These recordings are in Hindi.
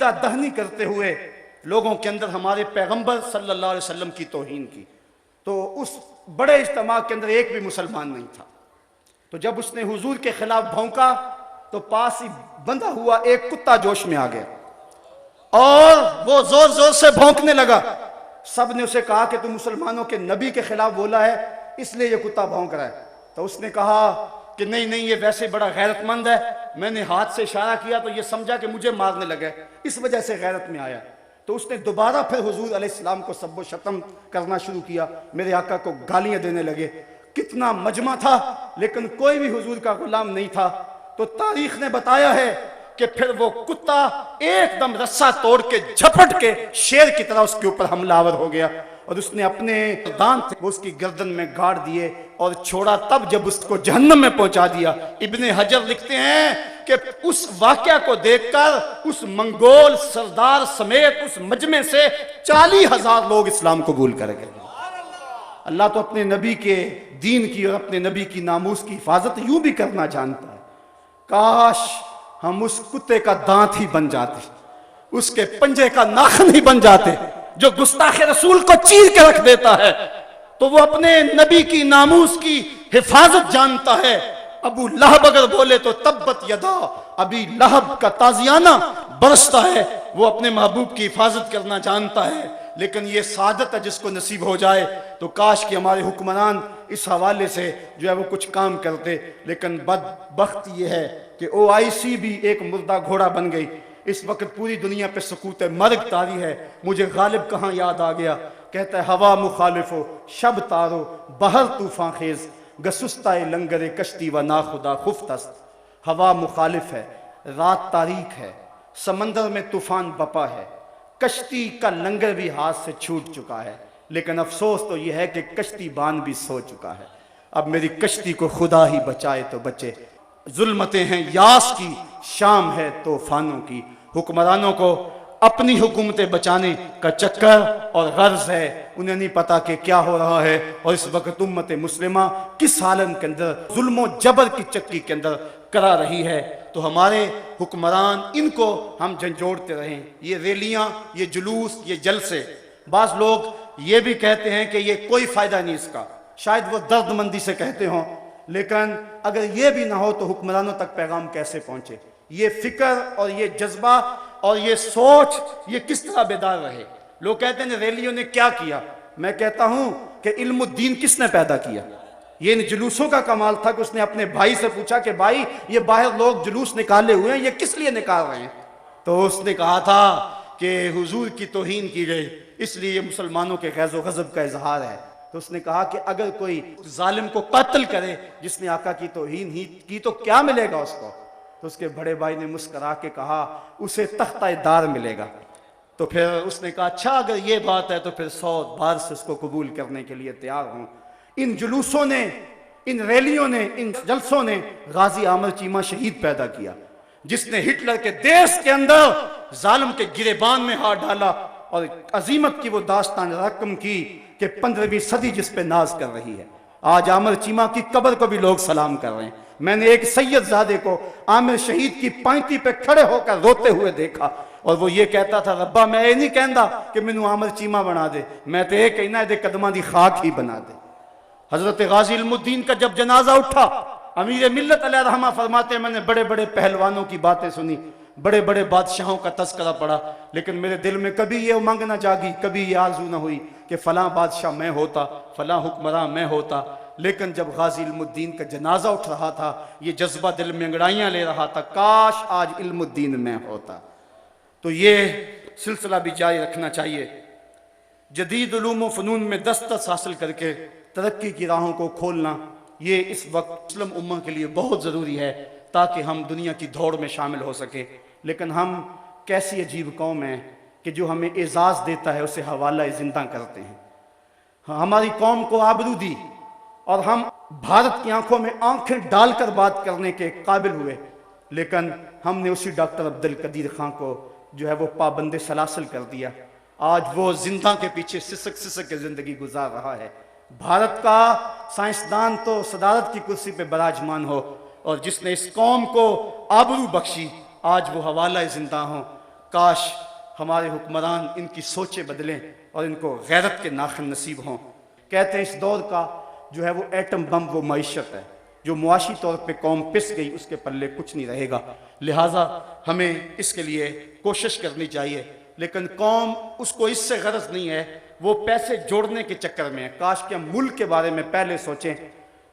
जिंदा दहनी करते हुए लोगों के अंदर हमारे पैगंबर सल्लल्लाहु अलैहि वसल्लम की तौहीन की। तो उस बड़े इज्तिमा के अंदर एक भी मुसलमान नहीं था। तो जब उसने हुजूर के खिलाफ भौंका तो पास ही बंधा हुआ एक कुत्ता जोश में आ गया और वो जोर जोर से भौंकने लगा। सब ने उसे कहा कि तू मुसलमानों के नबी के खिलाफ बोला है, इसलिए ये कुत्ता भौंक रहा है। तो उसने कहा कि नहीं नहीं, ये वैसे बड़ा गैरतमंद है, मैंने हाथ से इशारा किया तो ये समझा कि मुझे मारने लगे, इस वजह से गैरत में आया। तो उसने दोबारा फिर हुजूर अलैहिस्सलाम को सब्बो शतम करना शुरू किया, मेरे आका को गालियां देने लगे। कितना मजमा था, लेकिन कोई भी हुजूर का गुलाम नहीं था। तो तारीख ने बताया है कि फिर वो कुत्ता एकदम रस्सा तोड़ के झपट के शेर की तरह उसके ऊपर हमलावर हो गया और उसने अपने दांत वो उसकी गर्दन में गाड़ दिए और छोड़ा, तब जब उसको जहन्नम में पहुंचा दिया। इब्ने हजर लिखते हैं कि उस वाकया को देखकर उस मंगोल सरदार समेत उस मजमे से 40,000 लोग इस्लाम कबूल कर गए। अल्लाह तो अपने नबी के दीन की और अपने नबी की नामूस की हिफाजत यूं भी करना जानता है। काश हम उस कुत्ते का दांत ही बन जाते, उसके पंजे का नाखन ही बन जाते, जो गुस्ताखे रसूल को चीर के रख देता है। तो वो अपने नबी की नामूस की हिफाजत जानता है। अबू लहब अगर बोले तो तब्बत यदा अभी लहब का ताजियाना बरसता है। वो अपने महबूब की हिफाजत करना जानता है। लेकिन ये सादत है जिसको नसीब हो जाए। तो काश कि हमारे हुक्मरान इस हवाले से जो है वो कुछ काम करते। लेकिन बदबख्त ये है कि OIC भी एक मुर्दा घोड़ा बन गई। इस वक्त पूरी दुनिया पे सकूत मर्ग तारी है। मुझे गालिब कहाँ याद आ गया, कहता है हवा मुखालिफो शब तारो बहर तूफान खेज गसुस्ता लंगर कश्ती व नाखुदा खुफ्तस्त। हवा मुखालिफ है, रात तारीख है, समंदर में तूफान बपा है, कश्ती का लंगर भी हाथ से छूट चुका है। लेकिन अफसोस तो यह है कि कश्ती बान भी सो चुका है। अब मेरी कश्ती को खुदा ही बचाए तो बचे। जुल्मतें हैं यास की, शाम है तूफानों की। हुक्मरानों को अपनी हुकूमतें बचाने का चक्कर और गर्ज है, उन्हें नहीं पता कि क्या हो रहा है। और इस वक्त उम्मत मुस्लिमा किस हालत के अंदर जुल्म जबर की चक्की के अंदर करा रही है। तो हमारे हुक्मरान, इनको हम झंझोड़ते रहें। ये रैलियां, ये जुलूस, ये जलसे, बाज लोग ये भी कहते हैं कि ये कोई फायदा नहीं इसका, शायद वो दर्दमंदी से कहते हों। लेकिन अगर ये भी ना हो तो हुक्मरानों तक पैगाम कैसे पहुंचे? ये फिक्र और ये जज्बा और ये सोच ये किस तरह बेदार रहे? लोग कहते हैं रैलियों ने क्या किया। मैं कहता हूं कि इल्मुद्दीन किसने पैदा किया? ये इन जुलूसों का कमाल था कि उसने अपने भाई से पूछा कि भाई ये बाहर लोग जुलूस निकाले हुए हैं, ये किस लिए निकाल रहे हैं? तो उसने कहा था कि हुजूर की तौहीन की गई, इसलिए ये मुसलमानों के गैज़ो गज़ब का इजहार है। तो उसने कहा कि अगर कोई जालिम को कत्ल करे जिसने आका की तौहीन ही की तो क्या मिलेगा उसको? तो उसके बड़े भाई ने मुस्करा के कहा उसे तख्ता दार मिलेगा। तो फिर उसने कहा अच्छा अगर ये बात है तो फिर 100 बार से उसको कबूल करने के लिए तैयार हूं। इन जुलूसों ने, इन रैलियों ने, इन जलसों ने गाजी आमर चीमा शहीद पैदा किया, जिसने हिटलर के देश के अंदर जालिम के गिरेबान में हाथ डाला और अजीमत की वो दास्तान रकम की कि 15वीं सदी जिस पे नाज कर रही है। आज आमिर चीमा की कब्र को भी लोग सलाम कर रहे हैं। मैंने एक सैयदजादे को आमिर शहीद की पांति पे खड़े होकर रोते हुए देखा और वो ये कहता था रब्बा मैं ये नहीं कहता कि मैनू आमिर चीमा बना दे, मैं तो ये कहना है कदमां दी खाक ही बना दे। हजरत गाजी इल्मुद्दीन का जब जनाजा उठा, अमीर मिल्लत अलैहि रहमा फरमाते मैंने बड़े बड़े पहलवानों की बातें सुनी, बड़े बड़े बादशाहों का तस्करा पड़ा, लेकिन मेरे दिल में कभी ये उमंग ना जागी, कभी ये आरजू ना हुई कि फलां बादशाह मैं होता, फलां हुक्मरान मैं होता। लेकिन जब गाजी इल्मुद्दीन का जनाजा उठ रहा था, ये जज्बा दिल में अंगड़ाइयाँ ले रहा था, काश आज इल्मुद्दीन में होता। तो ये सिलसिला भी जारी रखना चाहिए। जदीद उलूम व फ़नून में दस्तरस हासिल करके तरक्की की राहों को खोलना, ये इस वक्त मुस्लिम उम्मा के लिए बहुत ज़रूरी है ताकि हम दुनिया की दौड़ में शामिल हो सके। लेकिन हम कैसी अजीब कौम है कि जो हमें एजाज़ देता है उसे हवाला जिंदा करते हैं। हमारी कौम को आबरू दी और हम भारत की आंखों में आंखें डालकर बात करने के काबिल हुए, लेकिन हमने उसी डॉक्टर अब्दुल कदीर खां को जो है वो पाबंदे सलासल कर दिया। आज वो जिंदा के पीछे सिसक सिसक के जिंदगी गुजार रहा है। भारत का साइंसदान तो सदारत की कुर्सी पे बराजमान हो और जिसने इस कौम को आबरू बख्शी, आज वो हवाला जिंदा हो। काश हमारे हुक्मरान इनकी सोचें बदलें और इनको गैरत के नाखन नसीब हों। कहते हैं इस दौर का जो है वो एटम बम वो मईशत है, जो मुआशी तौर पे कौम पिस गई उसके पल्ले कुछ नहीं रहेगा। लिहाजा हमें इसके लिए कोशिश करनी चाहिए, लेकिन कौम उसको इससे गरज नहीं है, वो पैसे जोड़ने के चक्कर में है। काश कि हम मुल्क के बारे में पहले सोचें।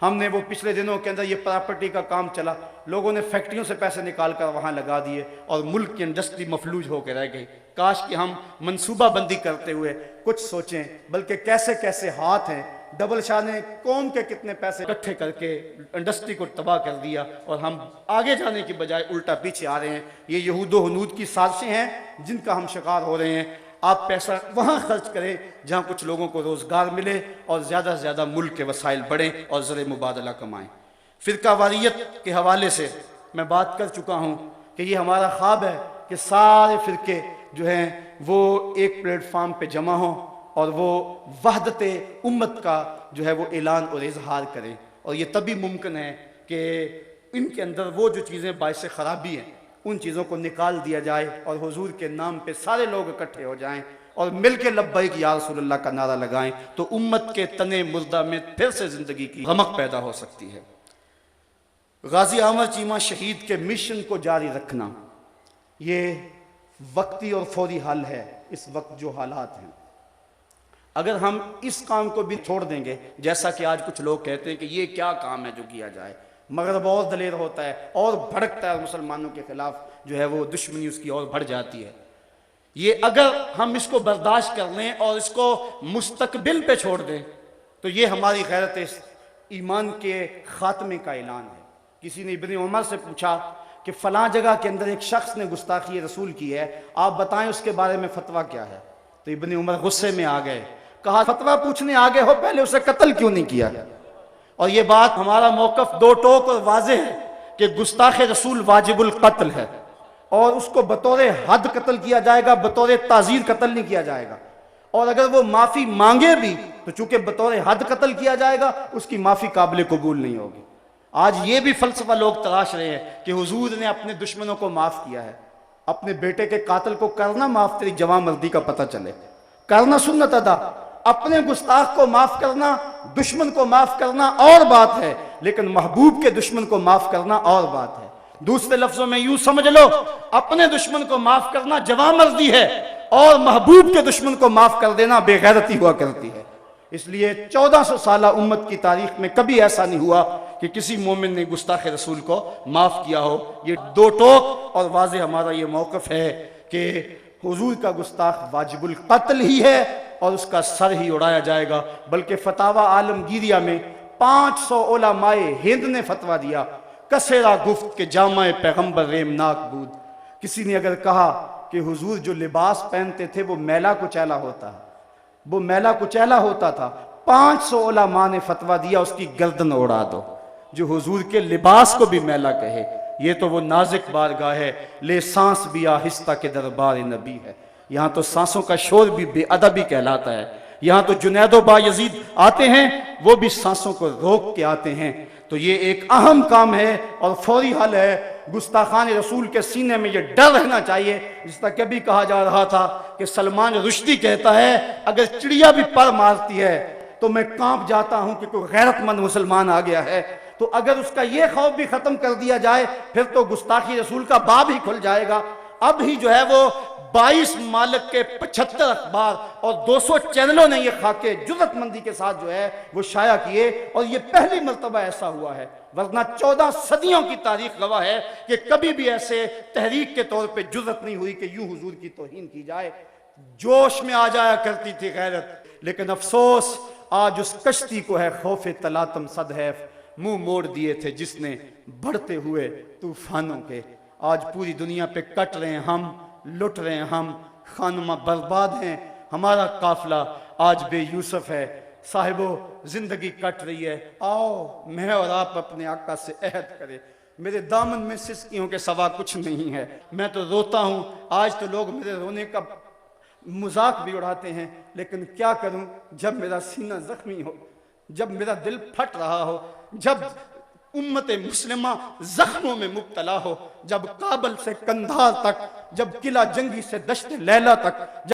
हमने वो पिछले दिनों के अंदर ये प्रॉपर्टी का काम चला, लोगों ने फैक्ट्रियों से पैसे निकाल कर वहाँ लगा दिए और मुल्क की इंडस्ट्री मफलूज होकर रह गई। काश कि हम मनसूबाबंदी करते हुए कुछ सोचें, बल्कि कैसे कैसे हाथ हैं। डबल शाह ने कौम के कितने पैसे इकट्ठे करके इंडस्ट्री को तबाह कर दिया और हम आगे जाने की बजाय उल्टा पीछे आ रहे हैं। ये यहूदो हनूद की साजिशें हैं जिनका हम शिकार हो रहे हैं। आप पैसा वहाँ खर्च करें जहाँ कुछ लोगों को रोज़गार मिले और ज़्यादा से ज़्यादा मुल्क के वसाइल बढ़ें और ज़र मुबादला कमाएँ। फ़िरकावारियत के हवाले से मैं बात कर चुका हूँ कि ये हमारा ख्वाब है कि सारे फ़िरके जो हैं वो एक प्लेटफार्म पे जमा हों और वो वहदत उम्मत का जो है वो ऐलान और इजहार करें। और ये तभी मुमकिन है कि इनके अंदर वो जो चीज़ें बाइस ख़राबी हैं उन चीज़ों को निकाल दिया जाए और हुजूर के नाम पे सारे लोग इकट्ठे हो जाएं और मिल के लब्बैक या रसूलल्लाह का नारा लगाएं, तो उम्मत के तने मुर्दा में फिर से ज़िंदगी की रमक पैदा हो सकती है। गाजी आमर चीमा शहीद के मिशन को जारी रखना ये वक्ती और फौरी हल है। इस वक्त जो हालात हैं, अगर हम इस काम को भी छोड़ देंगे, जैसा कि आज कुछ लोग कहते हैं कि ये क्या काम है जो किया जाए, मगरब और दलेर होता है और भड़कता है, मुसलमानों के खिलाफ जो है वो दुश्मनी उसकी और बढ़ जाती है। ये अगर हम इसको बर्दाश्त कर लें और इसको मुस्तकबिल पे छोड़ दें तो ये हमारी गैरत ईमान के खात्मे का ऐलान है। किसी ने इब्ने उमर से पूछा कि फ़लाँ जगह के अंदर एक शख्स ने गुस्ताखी रसूल की है, आप बताएं उसके बारे में फतवा क्या है। तो इब्ने उमर गुस्से में आ गए, कहा फतवा पूछने आगे हो, पहले उसे कत्ल क्यों नहीं किया। और ये बात हमारा मौक़िफ़ दो टोक और वाज़े है कि गुस्ताख रसूल वाजिबुल कत्ल है और उसको बतौर हद कत्ल किया जाएगा, बतौर ताज़ीर कत्ल नहीं किया जाएगा। और अगर वो माफ़ी मांगे भी तो चूंकि बतौर हद कत्ल किया जाएगा, उसकी माफ़ी काबिल कबूल नहीं होगी। आज ये भी फ़लसफ़ा लोग तराश रहे हैं कि हुजूर ने अपने दुश्मनों को माफ़ किया है। अपने बेटे के कातिल को करना माफ़ तेरी जवां मर्दी का पता चले, करना सुन्नत अदा। अपने गुस्ताख को माफ़ करना, दुश्मन को माफ़ करना और बात है, लेकिन महबूब के दुश्मन को माफ़ करना और बात है। दूसरे लफ्ज़ों में यूं समझ लो, अपने दुश्मन को माफ़ करना जवां मर्दी है और महबूब के दुश्मन को माफ़ कर देना बेगैरती हुआ करती है। इसलिए 1400 साल उम्मत की तारीख में कभी ऐसा नहीं हुआ कि किसी मोमिन ने गुस्ताख रसूल को माफ़ किया हो। ये दो टोक और वाज़े हमारा ये मौक़िफ़ है कि हुजूर का गुस्ताख वाजिबुल कत्ल ही है और उसका सर ही उड़ाया जाएगा। बल्कि फतावा आलमगीरिया में 500 उलमाए हिंद ने फतवा दिया, कसेरा गुफ्त के जामाए पैगम्बर रेमनाक बूद। किसी ने अगर कहा कि हुजूर जो लिबास पहनते थे वो मैला कुचैला होता है, वो मैला कुचैला होता था, 500 उलमा ने फतवा दिया उसकी गर्दन उड़ा दो। जो हुजूर के लिबास को भी मैला कहे, ये तो वो नाजिक बारगाह है, ले सांस भी आहिस्ता के दरबार नबी है। यहाँ तो सांसों का शोर भी बेअदबी कहलाता है। यहाँ तो जुनैदो बायजीद आते हैं, वो भी सांसों को रोक के आते हैं। तो ये एक अहम काम है और फौरी हल है। गुस्ताखान रसूल के सीने में ये डर रहना चाहिए। जिस तरह कभी कहा जा रहा था कि सलमान रुश्दी कहता है अगर चिड़िया भी पर मारती है तो मैं कांप जाता हूं कि कोई गैरतमंद मुसलमान आ गया है। तो अगर उसका ये खौफ भी खत्म कर दिया जाए फिर तो गुस्ताखी रसूल का बाब ही खुल जाएगा। अब ही जो है वो 22 मालिक के 75 अखबार और 200 चैनलों ने ये खाके जुर्रतमंदी के साथ जो है वो शाया किए और ये पहली मर्तबा ऐसा हुआ है। वरना 14 सदियों की तारीख गवाह है कि कभी भी ऐसे तहरीक के तौर पे जुर्रत नहीं हुई कि यूं हुजूर की तौहीन की जाए। जोश में आ जाया करती थी गैरत, लेकिन अफसोस आज उस कश्ती को है खौफे तलातम सदहैफ मुंह मोड़ दिए थे जिसने बढ़ते हुए तूफानों के। आज पूरी दुनिया पे कट रहे हैं हम, लुट रहे हैं हम, खानमा बर्बाद हैं, हमारा काफिला आज बेयूसुफ है। साहिबो जिंदगी कट रही है, आओ मैं और आप अपने आका से अहद करें। मेरे दामन में सिसकियों के सवा कुछ नहीं है, मैं तो रोता हूँ। आज तो लोग मेरे रोने का मजाक भी उड़ाते हैं, लेकिन क्या करूं जब मेरा सीना जख्मी हो, जब मेरा दिल फट रहा हो, जब उम्मत मुस्लिमा जख्मों में मुब्तला हो, जब काबल से कंधार तक, जब किला जंगी से दश्त लैला तक,